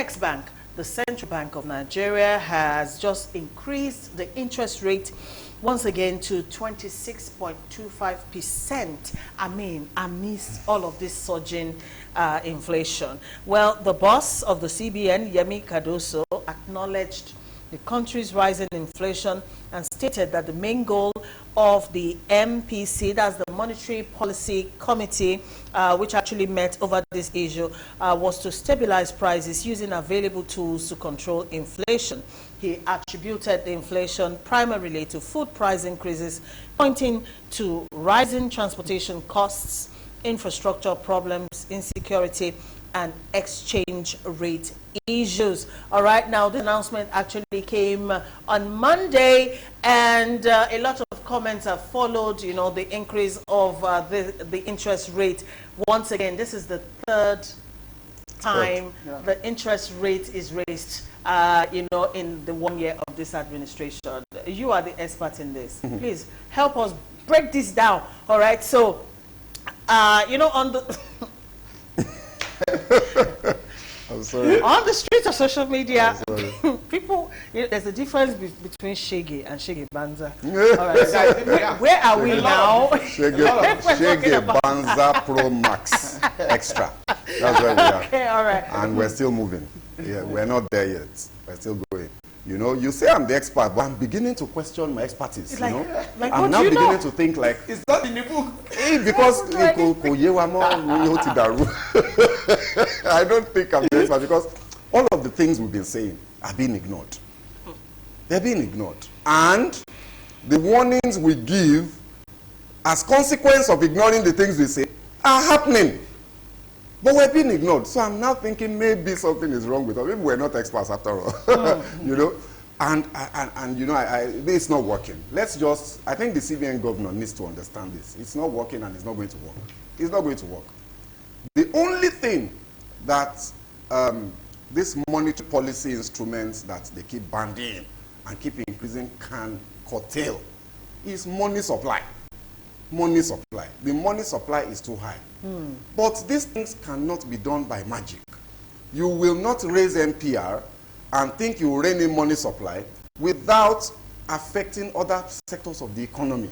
Apex Bank, the Central Bank of Nigeria, has just increased the interest rate once again to 26.25%. I mean, amidst all of this surging inflation. Well, the boss of the CBN, Yemi Cardoso, acknowledged the country's rising inflation and stated that the main goal of the MPC, that's the Monetary Policy Committee, which actually met over this issue, was to stabilize prices using available tools to control inflation. He attributed the inflation primarily to food price increases, pointing to rising transportation costs, infrastructure problems, insecurity, and exchange rate issues. All right, now this announcement actually came on Monday, and a lot of comments have followed, you know, the increase of the interest rate. Once again, this is the third time the interest rate is raised, you know, in the 1 year of this administration. You are the expert in this. Please help us break this down. All right, so, you know, on the... I'm sorry. On the streets of social media, people, you know, there's a difference between Shege and Shege Banza. All right, where are we now? Shege Banza Pro Max Extra. That's where we are. Okay, all right. And we're still moving. Yeah, we're not there yet. We're still going. You know, you say I'm the expert, but I'm beginning to question my expertise. Like, you know, like I'm now beginning to think like it's not in the book. Because I don't think I'm the expert because all of the things we've been saying are being ignored. They're being ignored, and the warnings we give as consequence of ignoring the things we say are happening. But we're being ignored. So I'm now thinking maybe something is wrong with us. Maybe we're not experts after all. You know? And you know, it's not working. Let's just, I think the CBN governor needs to understand this. It's not working and it's not going to work. It's not going to work. The only thing that this monetary policy instruments that they keep banding and keep increasing can curtail is money supply. Money supply. The money supply is too high. But these things cannot be done by magic. You will not raise NPR and think you will rein in money supply without affecting other sectors of the economy.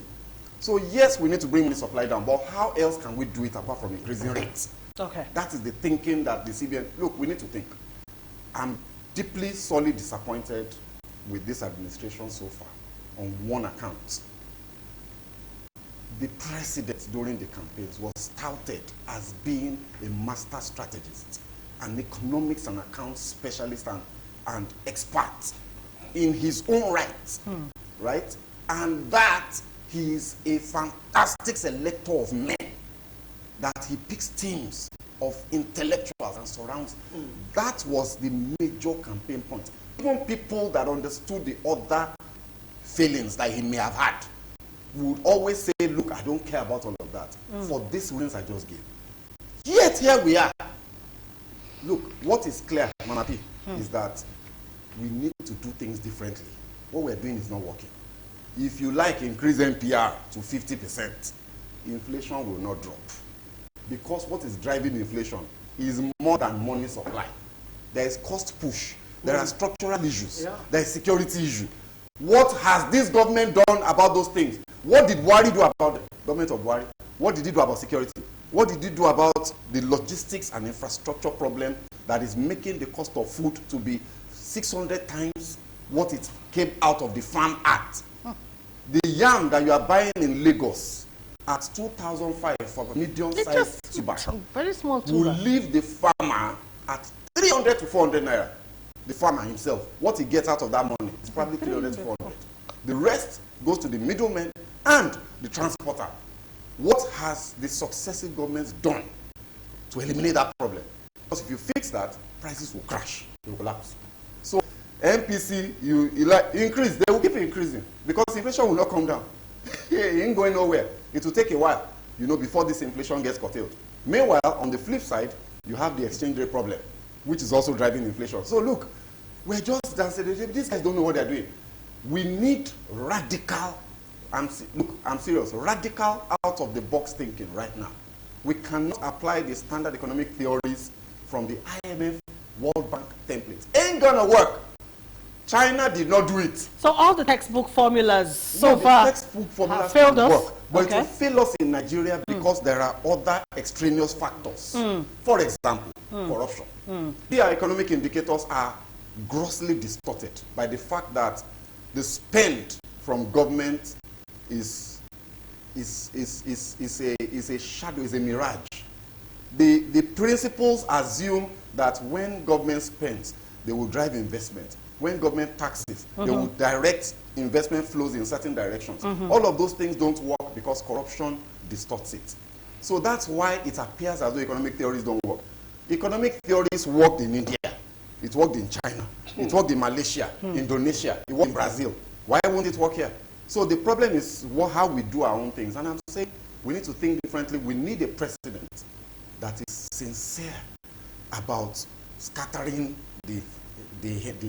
So yes, we need to bring money supply down, but how else can we do it apart from increasing rates? Okay. That is the thinking that the CBN, look, we need to think. I'm deeply, sorely disappointed with this administration so far on one account. The president during the campaigns was touted as being a master strategist, an economics and accounts specialist and expert in his own right, right? And that he is a fantastic selector of men, that he picks teams of intellectuals and surrounds. That was the major campaign point. Even people that understood the other failings that he may have had would always say, look, I don't care about all of that for these reasons I just gave. Yet here we are. Look, what is clear, Mama P, is that we need to do things differently. What we're doing is not working. If you like increase NPR to 50%, inflation will not drop. Because what is driving inflation is more than money supply. There is cost push. There are structural issues. There is security issue. What has this government done about those things? What did Buhari do about the government of Buhari? What did he do about security? What did he do about the logistics and infrastructure problem that is making the cost of food to be 600 times what it came out of the Farm Act? The yam that you are buying in Lagos at 2,500 for a medium-sized tuber, very small tuber, will leave the farmer at 300 to 400 naira. The farmer himself, what he gets out of that money is probably 300 to 400. The rest goes to the middleman and the transporter. What has the successive governments done to eliminate that problem? Because if you fix that, prices will crash, they will collapse. So MPC, you increase, they will keep increasing because inflation will not come down. It ain't going nowhere. It will take a while, you know, before this inflation gets curtailed. Meanwhile, on the flip side, you have the exchange rate problem, which is also driving inflation. So look, we're just dancing. These guys don't know what they're doing. We need radical, I'm serious, radical out-of-the-box thinking right now. We cannot apply the standard economic theories from the IMF World Bank templates. Ain't gonna work. China did not do it. So all the textbook formulas so far textbook formulas failed us. Work, but it will fail us in Nigeria because there are other extraneous factors. For example, corruption. Our economic indicators are grossly distorted by the fact that the spend from government is a shadow, is a mirage. The principles assume that when government spends, they will drive investment. When government taxes, they will direct investment flows in certain directions. All of those things don't work because corruption distorts it. So that's why it appears as though economic theories don't work. Economic theories worked in India. It worked in China. It worked in Malaysia, Indonesia. It worked in Brazil. Why won't it work here? So the problem is how we do our own things. And I'm saying we need to think differently. We need a president that is sincere about scattering the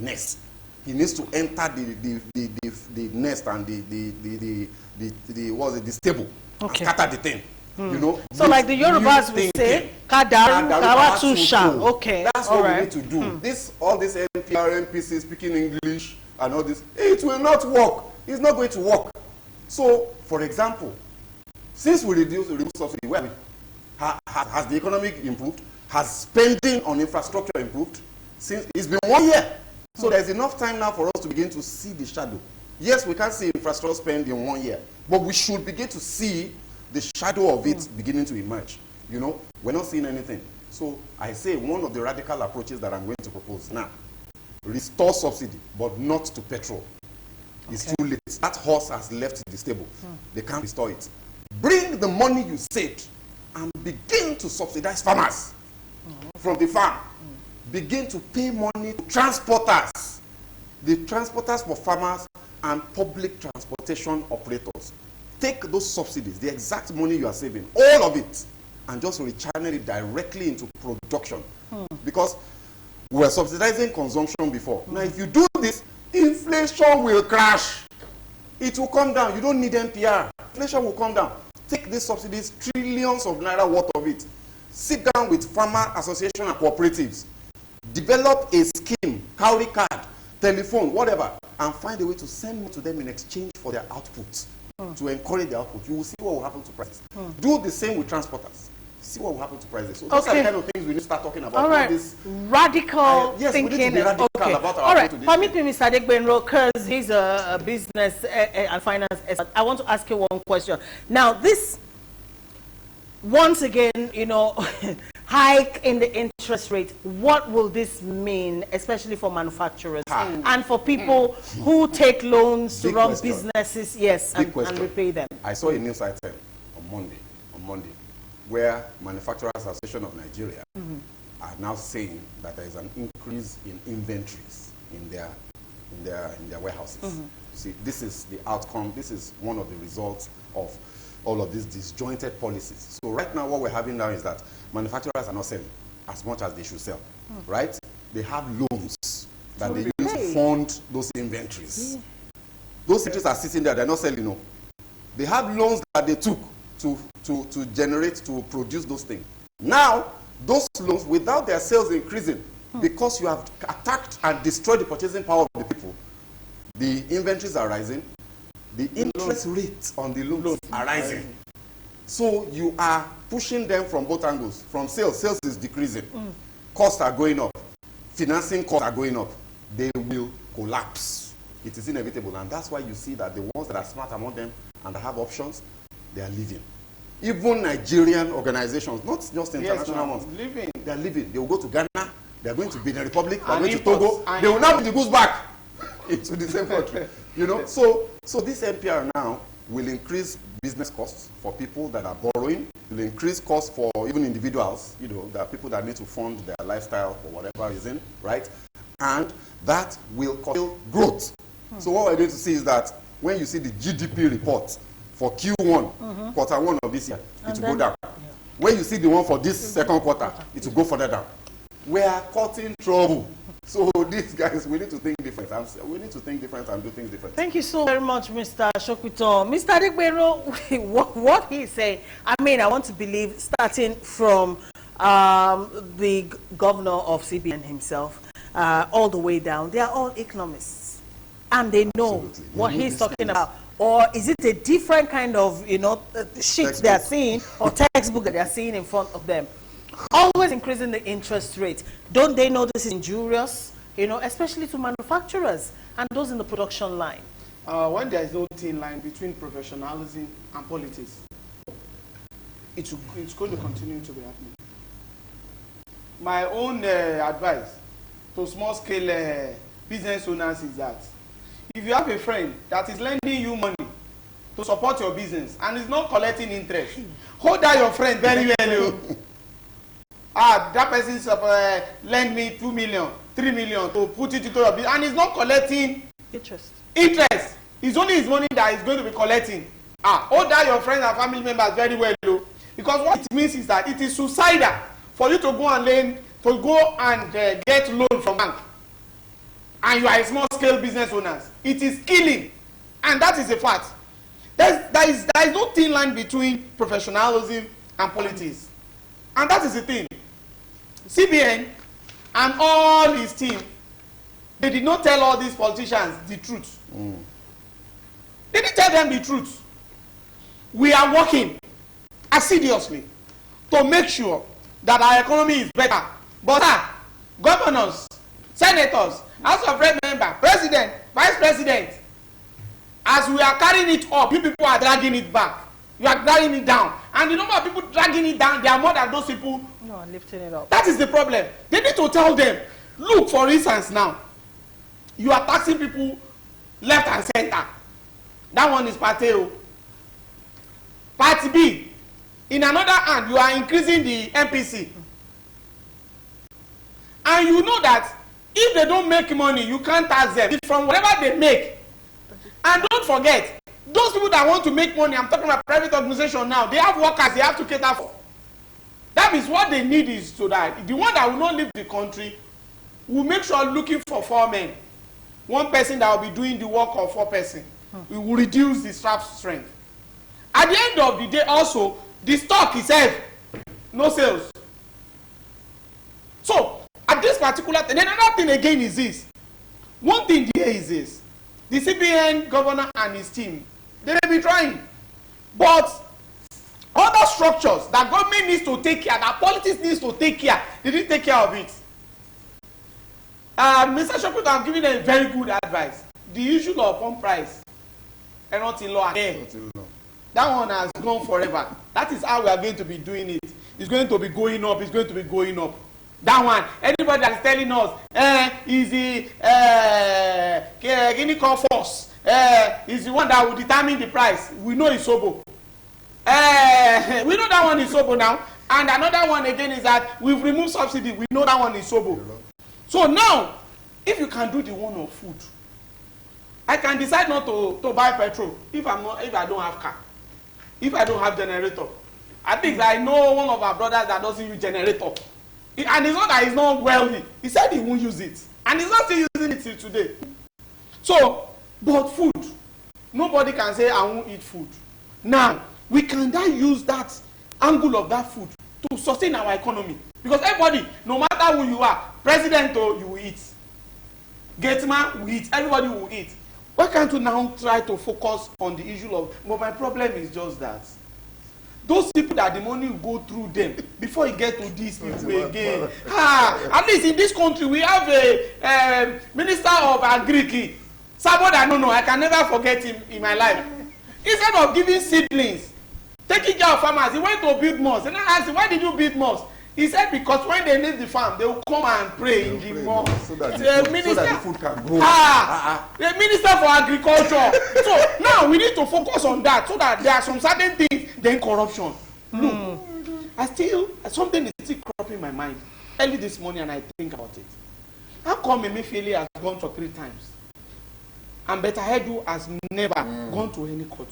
nest. He needs to enter the nest and the stable and scatter the thing. You know. So like the Yorubas will say, Kadaru Kawatusha. Okay. That's what we need to do. All this NPR, NPC speaking English and all this, it will not work. It's not going to work. So, for example, since we reduce subsidy, where has the economy improved? Has spending on infrastructure improved? Since it's been 1 year. So there's enough time now for us to begin to see the shadow. Yes, we can't see infrastructure spend in 1 year, but we should begin to see the shadow of it beginning to emerge. You know, we're not seeing anything. So I say one of the radical approaches that I'm going to propose now, restore subsidy, but not to petrol. It's too late. That horse has left the stable. They can't restore it. Bring the money you saved and begin to subsidize farmers from the farm. Begin to pay money to transporters, the transporters for farmers and public transportation operators. Take those subsidies, the exact money you are saving, all of it, and just rechannel it directly into production. Because we were subsidizing consumption before. Now, if you do this, inflation will crash. It will come down. You don't need NPR. Inflation will come down. Take these subsidies, trillions of naira worth of it. Sit down with farmer association and cooperatives. Develop a scheme, cowrie card, telephone, whatever, and find a way to send to them in exchange for their output, to encourage their output. You will see what will happen to prices. Do the same with transporters. See what will happen to prices. So those are the kind of things we need to start talking about. All right. This radical yes, thinking. We need to be radical about our all right. to this Permit me, Mr. Adegbenro, because he's a business and finance expert. I want to ask you one question. Now, this, once again, you know, hike in the interest rate, what will this mean, especially for manufacturers and for people who take loans to run businesses, and repay them? I saw a news item on Monday, where Manufacturers Association of Nigeria are now saying that there is an increase in inventories in their warehouses. See, this is the outcome. This is one of the results of all of these disjointed policies. So right now, what we're having now is that manufacturers are not selling as much as they should sell, right? They have loans that they use to fund those inventories. Those inventories are sitting there, they're not selling, no. They have loans that they took to generate, to produce those things. Now, those loans, without their sales increasing, because you have attacked and destroyed the purchasing power of the people, the inventories are rising, the interest rates on the loans are rising. So you are pushing them from both angles. From sales is decreasing. Costs are going up. Financing costs are going up. They will collapse. It is inevitable. And that's why you see that the ones that are smart among them and that have options, they are leaving. Even Nigerian organizations, not just international ones, they are leaving. They will go to Ghana. They are going to Benin Republic. They are going to Togo. They will not bring the goods back into the same country. You know, so this NPR now will increase business costs for people that are borrowing. It will increase costs for even individuals. You know, there are people that need to fund their lifestyle for whatever reason, right? And that will cause growth. So what we're going to see is that when you see the GDP report for Q1, quarter one of this year, it will go down. When you see the one for this second quarter, it will go further down. We are caught in trouble. So these guys, we need to think different. We need to think different and do things different. Thank you so very much, Mr. Shokito. Mr. Adegbenro, what he say, I mean, I want to believe, starting from the governor of CBN himself, all the way down, they are all economists. And they know what he's talking about. Or is it a different kind of, sheet they are seeing, or textbook that they are seeing in front of them? Always increasing the interest rate. Don't they know this is injurious, especially to manufacturers and those in the production line? When there is no thin line between professionalism and politics, it's going to continue to be happening. My own advice to small-scale business owners is that if you have a friend that is lending you money to support your business and is not collecting interest, hold that your friend very well. That person lend me 2 million, 3 million to put it into your business and is not collecting interest. It's only his money that is going to be collecting. Hold that your friends and family members very well, because what it means is that it is suicidal for you to go and get loan from bank, and you are a small scale business owners. It is killing, and that is a fact. There is no thin line between professionalism and politics, and that is the thing. CBN and all his team, they did not tell all these politicians the truth. They didn't tell them the truth. We are working assiduously to make sure that our economy is better. But governors, senators, House of Rep member, president, vice president, as we are carrying it up, you people are dragging it back. You are dragging it down. And the number of people dragging it down, they are more than those people lifting it up. That is the problem. They need to tell them, look, for instance now, you are taxing people left and center. That one is part A. Part B, in another hand, you are increasing the MPC. And you know that if they don't make money, you can't tax them. It's from whatever they make. And don't forget, those people that want to make money, I'm talking about private organization now, they have workers they have to cater for. That means what they need is so that the one that will not leave the country will make sure looking for 4 men. One person that will be doing the work of 4 persons. We will reduce the staff strength. At the end of the day also, the stock itself, no sales. So, at this particular thing, another thing again is this. One thing there is this. The CBN governor and his team, they may be trying. But other structures that government needs to take care, that politics needs to take care, they didn't take care of it. Mr. Shopper, I'm giving them very good advice. The issue of pump price, and not in law again. That one has gone forever. That is how we are going to be doing it. It's going to be going up. It's going to be going up. That one, anybody that is telling us, is the Guinea corn force, is the one that will determine the price. We know it's Sobo. We know that one is Sobo now. And another one again is that we've removed subsidy. We know that one is Sobo. So now, if you can do the one of food, I can decide not to buy petrol if I don't have car, if I don't have generator. I think I know one of our brothers that doesn't use generator, and it's not that he's not wealthy. He said he won't use it, and he's not still using it till today. So, but food, nobody can say I won't eat food. Now we can then use that angle of that food to sustain our economy, because everybody, no matter who you are, president or you will eat, gateman will eat, everybody will eat. Why can't we now try to focus on the issue of, but my problem is just that those people that the money will go through them before you get to these people again. At least in this country we have a minister of agriculture, somebody I can never forget him in my life. Instead of giving seedlings, taking care of farmers, he went to build mosques. And I asked him, why did you build mosques? He said because when they leave the farm, they will come and pray in the mosque. So that the food can grow. The minister for agriculture. So now we need to focus on that, so that there are some certain things. Then corruption. Look, something is still cropping my mind. Early this morning, and I think about it. How come Emefiele has gone for 3 times, and Betahedu has never gone to any court?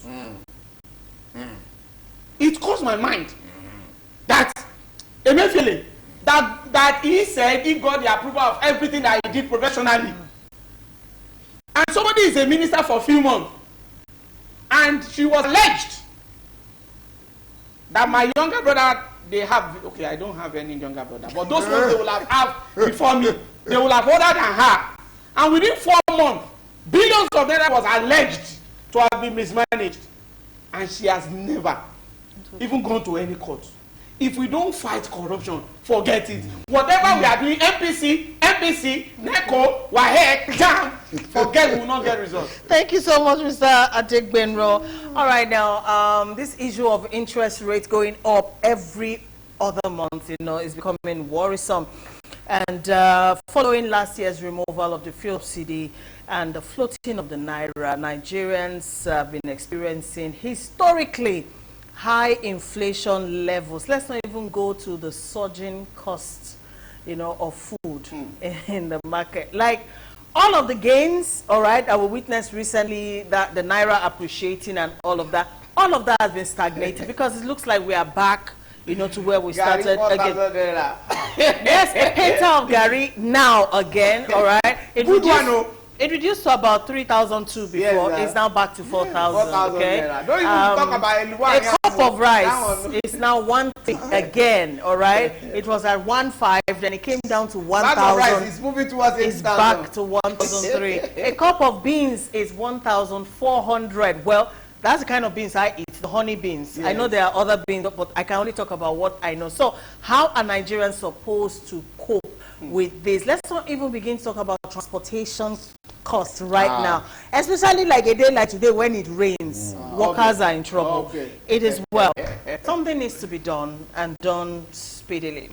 It crossed my mind that Emefiele, that he said he got the approval of everything that he did professionally. And somebody is a minister for a few months, and she was alleged that my younger brother they have, okay, I don't have any younger brother, but those ones they will have before me, they will have older than her. And within 4 months, billions of naira was alleged to have been mismanaged. And she has never even gone to any court. If we don't fight corruption, forget it. Whatever we are doing, MPC, NECO, WAEC, JAM, forget, we will not get results. Thank you so much, Mr. Adegbenro. All right, now, this issue of interest rates going up every other month, you know, is becoming worrisome. And following last year's removal of the fuel subsidy and the floating of the naira, Nigerians have been experiencing historically high inflation levels. Let's not even go to the surging costs, you know, of food in the market. Like all of the gains, all right, that we witnessed recently, that the naira appreciating and all of that has been stagnated because it looks like we are back, you know, to where we started again. Yes, a painter of Gary now again, all right. It reduced to about 3,002 before. Yes, it's now back to 4,000. Okay. Don't even talk about a cup of rice is now 1 again. All right. It was at 1,500, then it came down to 1,000. It's moving towards 8,000. It's back to 1,003. A cup of beans is 1,400. Well, that's the kind of beans I eat, the honey beans. Yes. I know there are other beans, but I can only talk about what I know. So how are Nigerians supposed to cope with this? Let's not even begin to talk about transportation costs right now, especially like a day like today when it rains. Workers are in trouble. It is well. Something needs to be done, and done speedily.